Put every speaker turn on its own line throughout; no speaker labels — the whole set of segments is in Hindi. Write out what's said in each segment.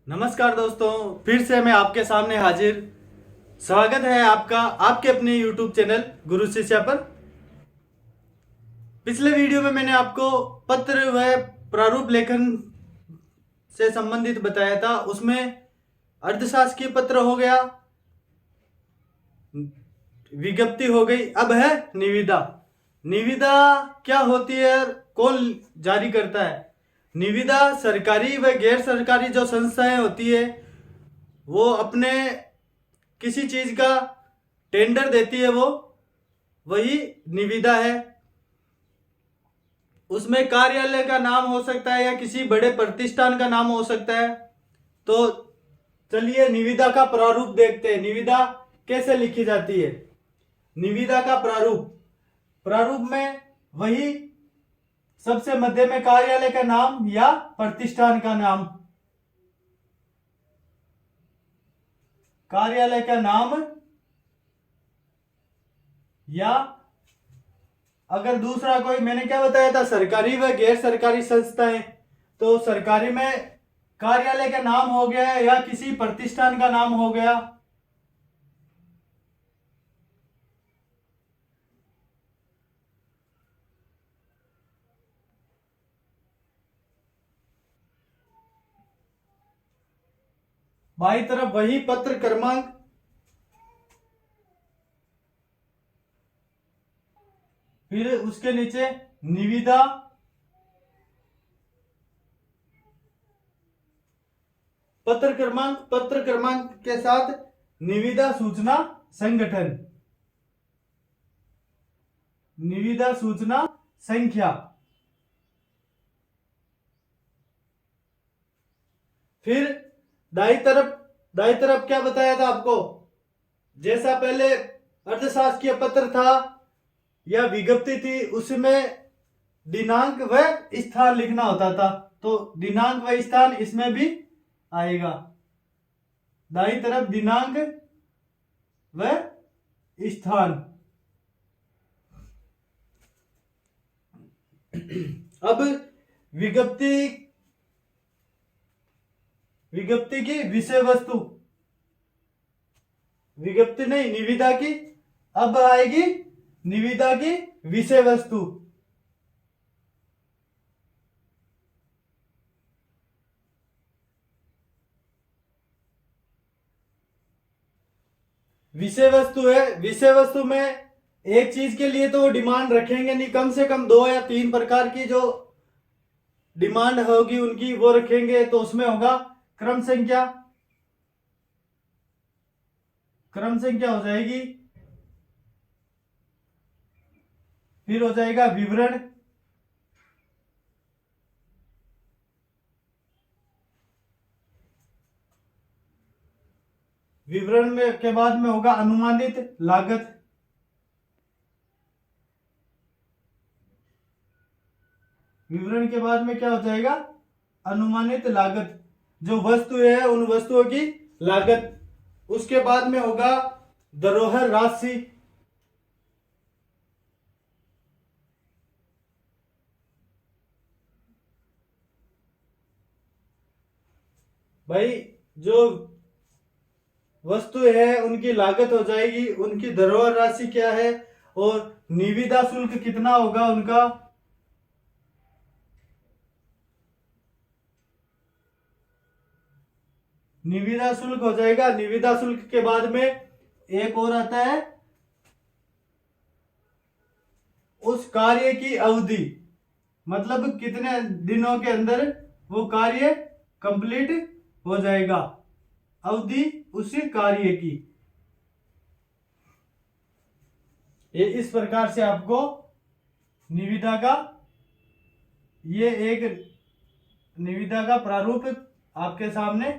नमस्कार दोस्तों, फिर से मैं आपके सामने हाजिर। स्वागत है आपका आपके अपने YouTube चैनल गुरु शिष्या पर। पिछले वीडियो में मैंने आपको पत्र व प्रारूप लेखन से संबंधित बताया था। उसमें अर्थशास्त्रीय पत्र हो गया, विज्ञप्ति हो गई, अब है निविदा। निविदा क्या होती है, कौन जारी करता है? निविदा सरकारी व गैर सरकारी जो संस्थाएं होती है वो अपने किसी चीज का टेंडर देती है, वो वही निविदा है। उसमें कार्यालय का नाम हो सकता है या किसी बड़े प्रतिष्ठान का नाम हो सकता है। तो चलिए निविदा का प्रारूप देखते हैं। निविदा कैसे लिखी जाती है? निविदा का प्रारूप, प्रारूप में वही सबसे मध्य में कार्यालय का नाम या प्रतिष्ठान का नाम, कार्यालय का नाम, या अगर दूसरा कोई, मैंने क्या बताया था, सरकारी व गैर सरकारी संस्थाएं, तो सरकारी में कार्यालय का नाम हो गया या किसी प्रतिष्ठान का नाम हो गया। बाई तरफ वही पत्र क्रमांक, फिर उसके नीचे निविदा, पत्र क्रमांक के साथ निविदा सूचना संगठन, निविदा सूचना संख्या। फिर दाई तरफ क्या बताया था आपको? जैसा पहले अर्थशास्त्रीय पत्र था या विज्ञप्ति थी, उसमें दिनांक व स्थान लिखना होता था, तो दिनांक व स्थान इसमें भी आएगा। दाई तरफ दिनांक व स्थान। अब विज्ञप्ति, विज्ञप्ति की विषय वस्तु, विज्ञप्ति नहीं, निविदा की अब आएगी निविदा की विषय वस्तु। विषय वस्तु है, विषय वस्तु में एक चीज के लिए तो वो डिमांड रखेंगे नहीं, कम से कम 2 या 3 प्रकार की जो डिमांड होगी उनकी वो रखेंगे। तो उसमें होगा क्रम संख्या, क्रम संख्या हो जाएगी, फिर हो जाएगा विवरण, विवरण में के बाद में होगा अनुमानित लागत, विवरण के बाद में क्या हो जाएगा? अनुमानित लागत, जो वस्तु है उन वस्तुओं की लागत। उसके बाद में होगा धरोहर राशि, भाई जो वस्तु है उनकी लागत हो जाएगी, उनकी धरोहर राशि क्या है, और निविदा शुल्क कितना होगा उनका। निविदा शुल्क हो जाएगा। निविदा शुल्क के बाद में एक और आता है उस कार्य की अवधि, मतलब कितने दिनों के अंदर वो कार्य कंप्लीट हो जाएगा, अवधि उसी कार्य की। ये इस प्रकार से आपको निविदा का, ये एक निविदा का प्रारूप आपके सामने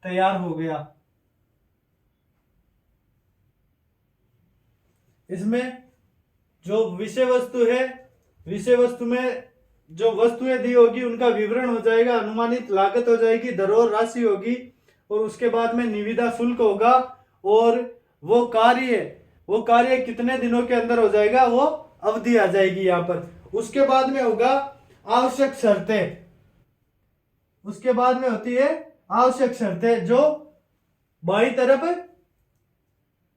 तैयार हो गया। इसमें जो विषय वस्तु है, विषय वस्तु में जो वस्तुएं दी होगी उनका विवरण हो जाएगा, अनुमानित लागत हो जाएगी, धरोहर राशि होगी, और उसके बाद में निविदा शुल्क होगा, और वो कार्य कितने दिनों के अंदर हो जाएगा, वो अवधि आ जाएगी यहाँ पर। उसके बाद में होगा आवश्यक शर्तें, उसके बाद में होती है आवश्यक शर्तें जो बाईं तरफ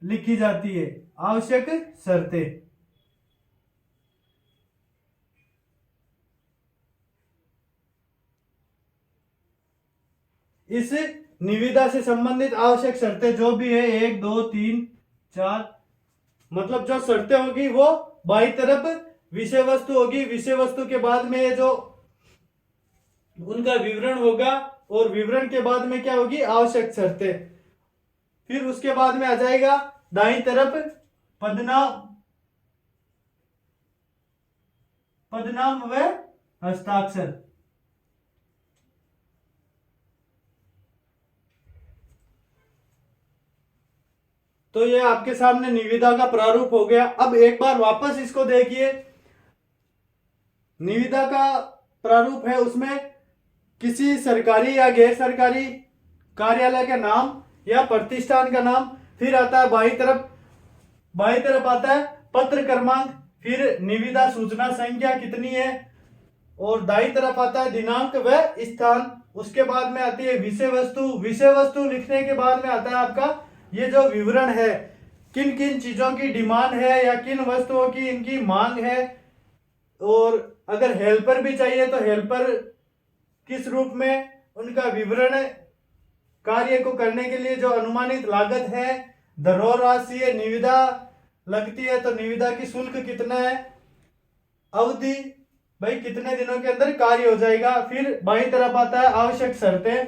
लिखी जाती है, आवश्यक शर्तें। इस निविदा से संबंधित आवश्यक शर्तें जो भी है 1 2 3 4, मतलब जो शर्तें होगी वो बाईं तरफ विषय वस्तु होगी। विषय वस्तु के बाद में ये जो उनका विवरण होगा और विवरण के बाद में क्या होगी, आवश्यक शर्तें। फिर उसके बाद में आ जाएगा दाईं तरफ पदनाम, पदनाम व हस्ताक्षर। तो ये आपके सामने निविदा का प्रारूप हो गया। अब एक बार वापस इसको देखिए। निविदा का प्रारूप है, उसमें किसी सरकारी या गैर सरकारी कार्यालय का नाम या प्रतिष्ठान का नाम, फिर आता है बाईं तरफ आता है पत्र क्रमांक, फिर निविदा सूचना संख्या कितनी है, और दाईं तरफ आता है दिनांक व स्थान। उसके बाद में आती है विषय वस्तु। विषय वस्तु लिखने के बाद में आता है आपका ये जो विवरण है, किन किन चीजों की डिमांड है या किन वस्तुओं की इनकी मांग है, और अगर हेल्पर भी चाहिए तो हेल्पर किस रूप में, उनका विवरण, कार्य को करने के लिए जो अनुमानित लागत है, धरोहर राशि है, निविदा लगती है तो निविदा की शुल्क कितना है, अवधि भाई कितने दिनों के अंदर कार्य हो जाएगा। फिर बाईं तरफ आता है आवश्यक शर्तें।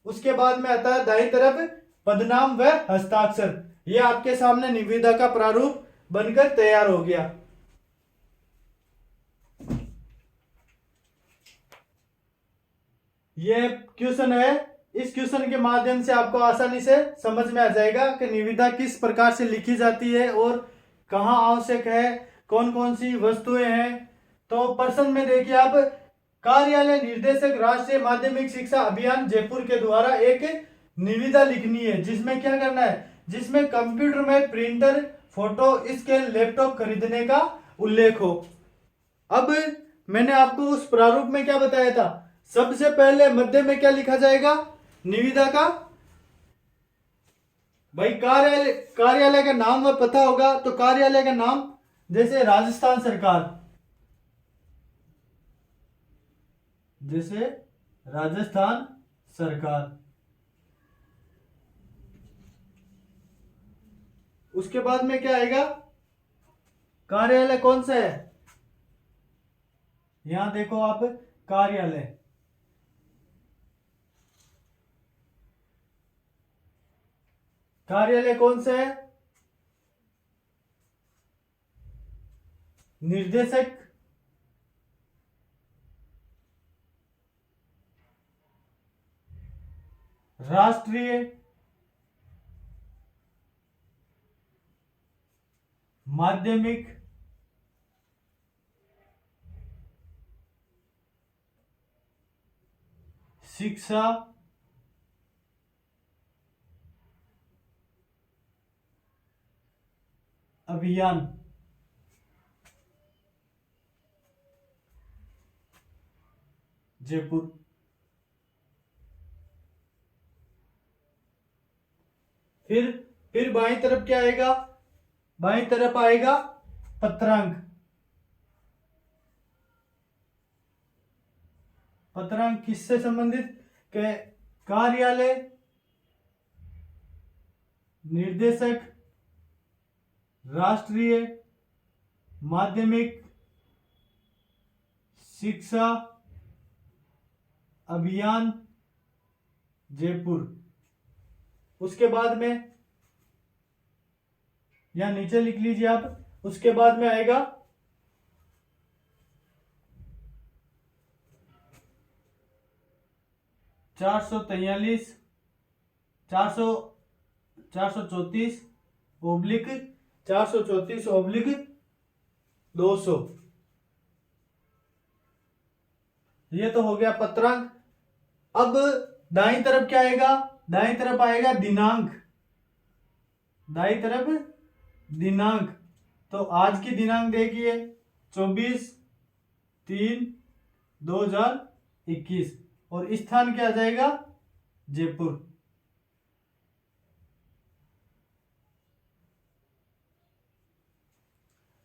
उसके बाद में आता है दाईं तरफ पदनाम व हस्ताक्षर। ये आपके सामने निविदा का प्रारूप बनकर तैयार हो गया। ये क्वेश्चन है, इस क्वेश्चन के माध्यम से आपको आसानी से समझ में आ जाएगा कि निविदा किस प्रकार से लिखी जाती है और कहाँ आवश्यक है, कौन कौन सी वस्तुएं हैं। तो प्रश्न में देखिए आप, कार्यालय निर्देशक राष्ट्रीय माध्यमिक शिक्षा अभियान जयपुर के द्वारा एक निविदा लिखनी है, जिसमें क्या करना है, जिसमें कंप्यूटर में प्रिंटर, फोटो स्कैन, लैपटॉप खरीदने का उल्लेख हो। अब मैंने आपको उस प्रारूप में क्या बताया था, सबसे पहले मध्य में क्या लिखा जाएगा, निविदा का भाई कार्यालय का नाम व पता होगा। तो कार्यालय का नाम जैसे राजस्थान सरकार, जैसे राजस्थान सरकार। उसके बाद में क्या आएगा, कार्यालय कौन सा है, यहां देखो आप, कार्यालय, कार्यालय कौन सा है, निर्देशक राष्ट्रीय माध्यमिक शिक्षा अभियान। जयपुर। फिर बाईं तरफ क्या आएगा, बाईं तरफ आएगा पत्रांक। पत्रांक किससे संबंधित, के कार्यालय निर्देशक राष्ट्रीय माध्यमिक शिक्षा अभियान जयपुर। उसके बाद में यहां नीचे लिख लीजिए आप, उसके बाद में आएगा चार सौ 434/200। ये तो हो गया पत्रांक। अब दाईं तरफ क्या आएगा, दाईं तरफ आएगा दिनांक, दाईं तरफ दिनांक। तो आज की दिनांक देखिए 24/3/2021, और स्थान क्या आ जाएगा, जयपुर।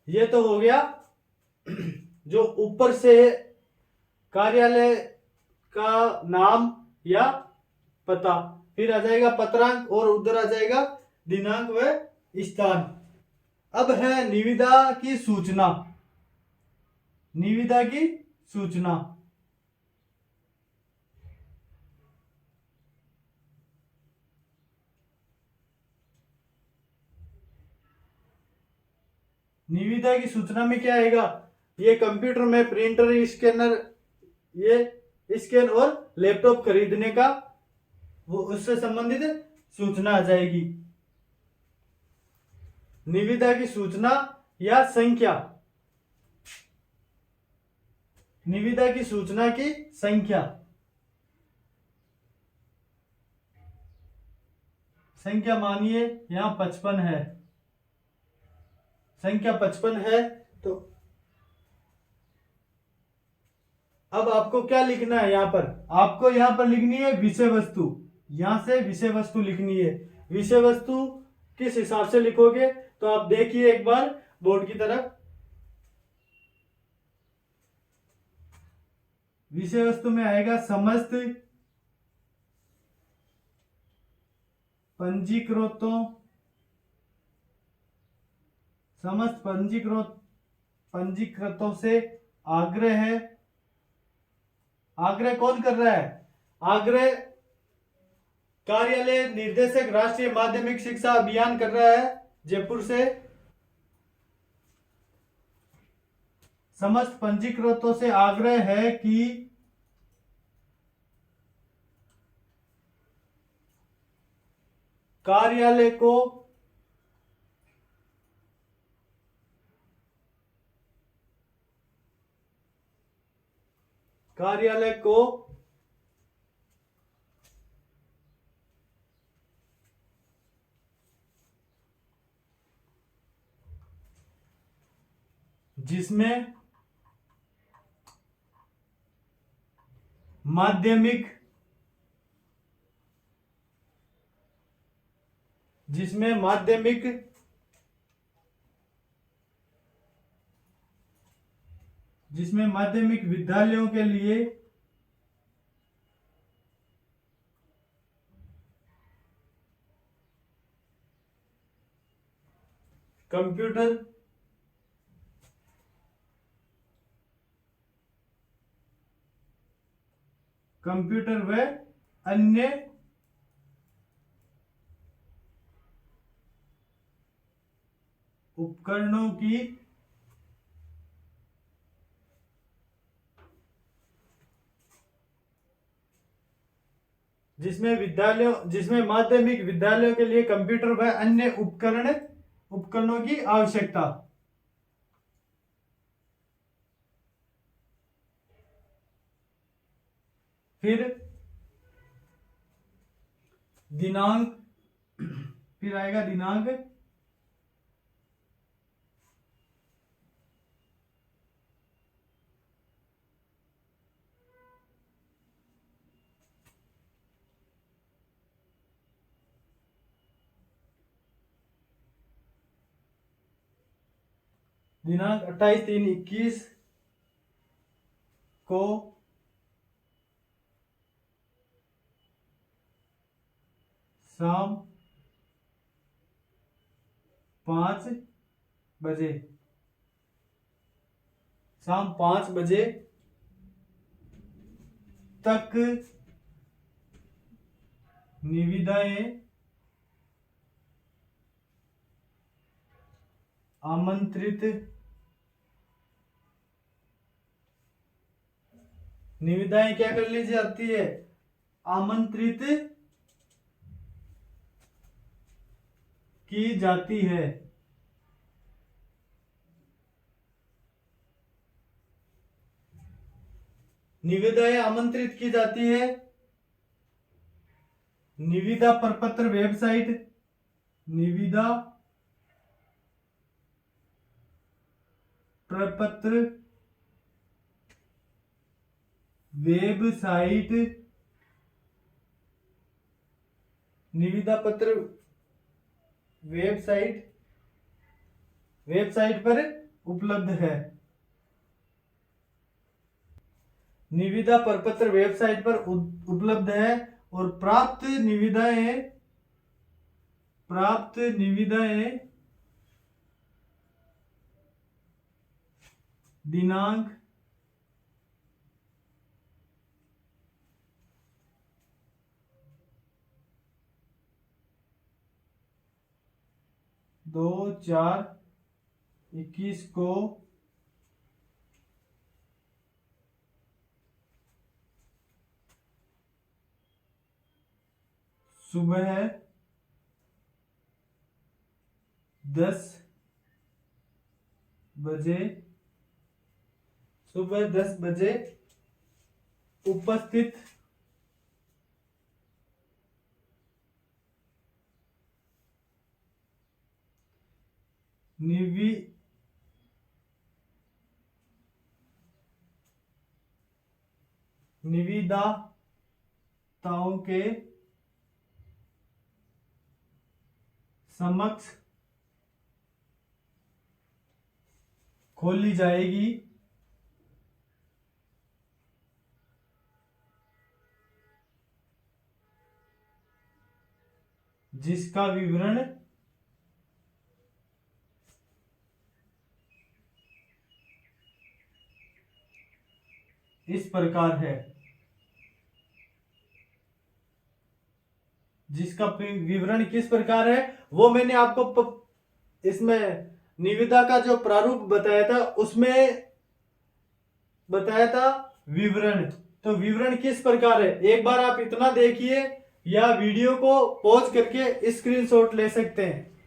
ये तो हो गया जो ऊपर से कार्यालय का नाम या पता, फिर आ जाएगा पत्रांक और उधर आ जाएगा दिनांक व स्थान। अब है निविदा की सूचना। निविदा की सूचना निविदा की सूचना में क्या आएगा, ये कंप्यूटर में प्रिंटर, स्कैनर, ये स्कैन और लैपटॉप खरीदने का वो उससे संबंधित सूचना आ जाएगी। निविदा की सूचना या संख्या, निविदा की सूचना की संख्या, संख्या मानिए यहां 55 है, संख्या 55 है। तो अब आपको क्या लिखना है, यहां पर आपको यहां पर लिखनी है विषय वस्तु, यहां से विषय वस्तु लिखनी है। विषय वस्तु किस हिसाब से लिखोगे तो आप देखिए एक बार बोर्ड की तरफ। विषय वस्तु में आएगा समस्त पंजीकृतों, समस्त पंजीकृतों से आग्रह है। आग्रह कौन कर रहा है, आग्रह कार्यालय निर्देशक राष्ट्रीय माध्यमिक शिक्षा अभियान कर रहा है जयपुर से। समस्त पंजीकृतों से आग्रह है कि कार्यालय को जिसमें माध्यमिक विद्यालयों के लिए कंप्यूटर व अन्य उपकरणों की जिसमें माध्यमिक विद्यालयों के लिए कंप्यूटर व अन्य उपकरणों की आवश्यकता। फिर दिनांक, फिर आएगा दिनांक, दिनांक 28/3/21 को शाम 5 बजे, शाम 5 बजे तक निविदाएं आमंत्रित, निविदाएं क्या कर ली जाती है, आमंत्रित की जाती है। निविदाएं आमंत्रित की जाती है। निविदा प्रपत्र वेबसाइट, निविदा प्रपत्र वेबसाइट निविदा पत्र वेबसाइट पर उपलब्ध है। निविदा प्रपत्र वेबसाइट पर उपलब्ध है और प्राप्त निविदाएं दिनांक 2/4/21 को सुबह 10 बजे उपस्थित निविदाताओं के समक्ष खोली जाएगी, जिसका विवरण इस प्रकार है। जिसका विवरण किस प्रकार है वो मैंने आपको इसमें निविदा का जो प्रारूप बताया था उसमें बताया था विवरण। तो विवरण किस प्रकार है एक बार आप इतना देखिए, या वीडियो को पॉज करके स्क्रीनशॉट ले सकते हैं।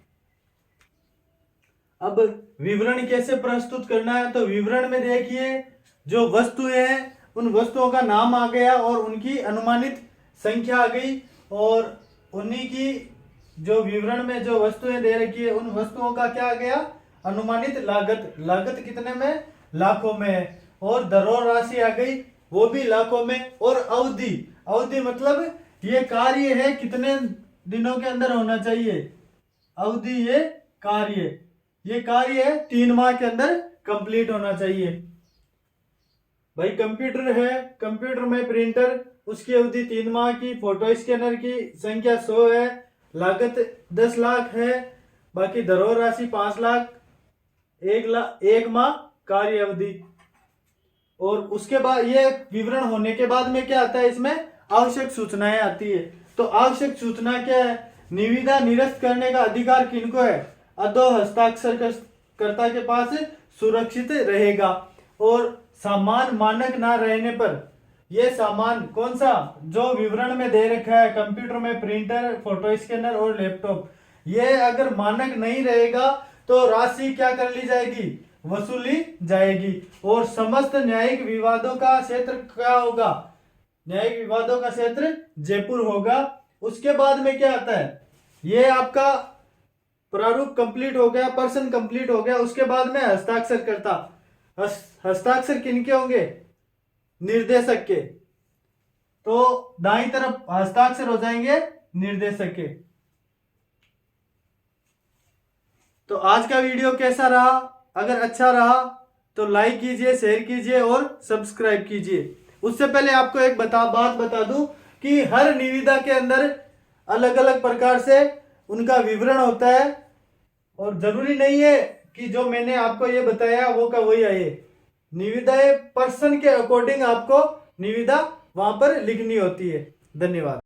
अब विवरण कैसे प्रस्तुत करना है, तो विवरण में देखिए जो वस्तुएं हैं उन वस्तुओं का नाम आ गया और उनकी अनुमानित संख्या आ गई, और उन्हीं की जो विवरण में जो वस्तुएं दे रखी है उन वस्तुओं का क्या आ गया, अनुमानित लागत कितने में, लाखों में है, और दरों राशि आ गई वो भी लाखों में, और अवधि मतलब ये कार्य है कितने दिनों के अंदर होना चाहिए, अवधि ये कार्य है 3 माह के अंदर कंप्लीट होना चाहिए। भाई कंप्यूटर है, कंप्यूटर में प्रिंटर, उसकी अवधि 3 माह की, फोटो स्कैनर की संख्या 100 है, लागत 10 लाख है, बाकी दरों राशि 5 लाख, 1 माह कार्य अवधि। और उसके बाद ये विवरण होने के बाद में क्या आता है, इसमें आवश्यक सूचनाएं आती है। तो आवश्यक सूचना क्या है, निविदा निरस्त करने का अधिकार किनको है, अधो हस्ताक्षरकर्ता के पास सुरक्षित रहेगा, और सामान मानक ना रहने पर, ये सामान कौन सा जो विवरण में दे रखा है, कंप्यूटर में प्रिंटर, फोटो स्कैनर और लैपटॉप, ये अगर मानक नहीं रहेगा तो राशि क्या कर ली जाएगी, वसूली जाएगी, और समस्त न्यायिक विवादों का क्षेत्र क्या होगा, न्यायिक विवादों का क्षेत्र जयपुर होगा। उसके बाद में क्या आता है, ये आपका प्रारूप कंप्लीट हो गया, पर्सन कंप्लीट हो गया। उसके बाद में हस्ताक्षरकर्ता, हस्ताक्षर किनके होंगे, निर्देशक के, तो दाईं तरफ हस्ताक्षर हो जाएंगे निर्देशक के। तो आज का वीडियो कैसा रहा, अगर अच्छा रहा तो लाइक कीजिए, शेयर कीजिए और सब्सक्राइब कीजिए। उससे पहले आपको एक बात बता दूं कि हर निविदा के अंदर अलग अलग प्रकार से उनका विवरण होता है, और जरूरी नहीं है कि जो मैंने आपको ये बताया वो का वही आए। निविदाएं पर्सन के अकॉर्डिंग आपको निविदा वहां पर लिखनी होती है। धन्यवाद।